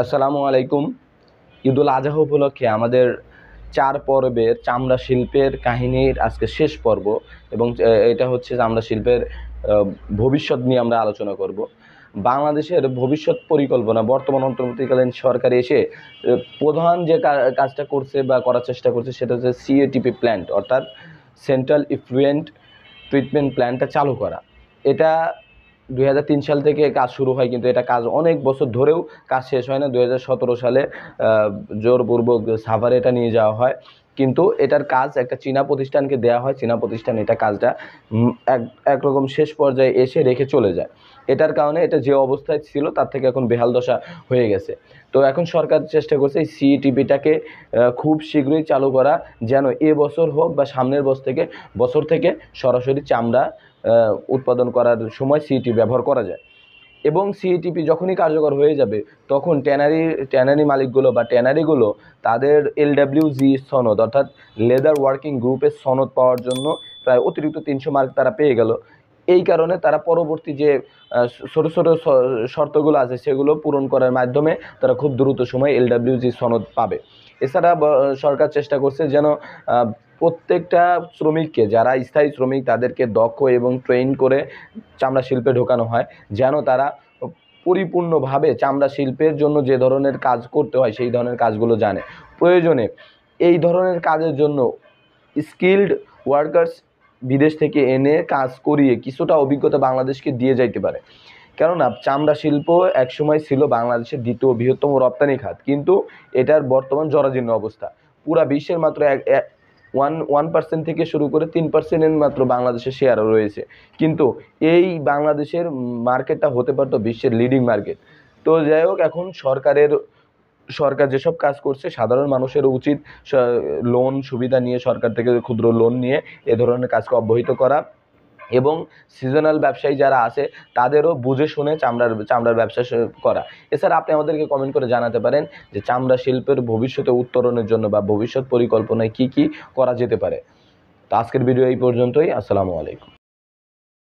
আসসালামু আলাইকুম। ঈদুল আজহা উপলক্ষে আমাদের ৪ পর্বের চামড়া শিল্পের কাহিনীর আজকে শেষ পর্ব এবং এটা হচ্ছে চামড়া শিল্পের ভবিষ্যৎ নিয়ে আমরা আলোচনা করব। বাংলাদেশের ভবিষ্যৎ পরিকল্পনা বর্তমান অন্তর্বর্তীকালীন সরকার এসে প্রধান যে কাজটা করছে বা করার চেষ্টা করছে সেটা হচ্ছে সিএটিপি প্ল্যান্ট, অর্থাৎ সেন্ট্রাল ইফ্লুয়েন্ট ট্রিটমেন্ট প্ল্যান্টটা চালু করা। এটা 2003 সাল থেকে কাজ শুরু হয়, কিন্তু এটা কাজ অনেক বছর ধরেও কাজ শেষ হয় না। 2017 সালে জোরপূর্বক সাভারে এটা নিয়ে যাওয়া হয়, কিন্তু এটার কাজ একটা চীনা প্রতিষ্ঠানকে দেওয়া হয়। চীনা প্রতিষ্ঠান এটা কাজটা একরকম শেষ পর্যায়ে এসে রেখে চলে যায়। এটার কারণে এটা যে অবস্থায় ছিল তার থেকে এখন বেহাল দশা হয়ে গেছে। তো এখন সরকার চেষ্টা করছে এই সিইটিপিটাকে খুব শীঘ্রই চালু করা, যেন এ বছর হোক বা সামনের বছর থেকে সরাসরি চামড়া উৎপাদন করার সময় সিইটি ব্যবহার করা যায়। এবং সিইটিপি যখনই কার্যকর হয়ে যাবে তখন ট্যানারি মালিকগুলো বা ট্যানারিগুলো তাদের এলডাব্লিউজি সনদ, অর্থাৎ লেদার ওয়ার্কিং গ্রুপের সনদ পাওয়ার জন্য প্রায় অতিরিক্ত 300 মার্ক তারা পেয়ে গেল। এই কারণে তারা পরবর্তী যে ছোটো ছোটো শর্তগুলো আছে সেগুলো পূরণ করার মাধ্যমে তারা খুব দ্রুত সময়ে এলডাব্লিউজি সনদ পাবে। এছাড়া সরকার চেষ্টা করছে যেন প্রত্যেকটা শ্রমিককে, যারা স্থায়ী শ্রমিক তাদেরকে দক্ষ এবং ট্রেন করে চামড়া শিল্পে ঢোকানো হয়, যেন তারা পরিপূর্ণভাবে চামড়া শিল্পের জন্য যে ধরনের কাজ করতে হয় সেই ধরনের কাজগুলো জানে। প্রয়োজনে এই ধরনের কাজের জন্য স্কিল্ড ওয়ার্কার্স বিদেশ থেকে এনে কাজ করিয়ে কিছুটা অভিজ্ঞতা বাংলাদেশকে দিয়ে যাইতে পারে। কেননা চামড়া শিল্প একসময় ছিল বাংলাদেশের দ্বিতীয় বৃহত্তম রপ্তানি খাত, কিন্তু এটার বর্তমান জরাজীর্ণ অবস্থা। পুরা বিশ্বের মাত্র 1% থেকে শুরু করে 3% মাত্র বাংলাদেশের শেয়ার রয়েছে, কিন্তু এই বাংলাদেশের মার্কেটটা হতে পারতো বিশ্বের লিডিং মার্কেট। তো যাই হোক, এখন সরকার যেসব কাজ করছে সাধারণ মানুষের উচিত লোন সুবিধা নিয়ে, সরকার থেকে ক্ষুদ্র লোন নিয়ে এ ধরনের কাজকে অব্যাহত করা এবং সিজনাল ব্যবসায়ী যারা আছে তাদেরও বুঝে শুনে চামড়ার ব্যবসা করা। এছাড়া আপনি আমাদেরকে কমেন্ট করে জানাতে পারেন যে চামড়া শিল্পের ভবিষ্যতে উত্তরণের জন্য বা ভবিষ্যৎ পরিকল্পনায় কি করা যেতে পারে। তো আজকের ভিডিও এই পর্যন্তই। আসসালামু আলাইকুম।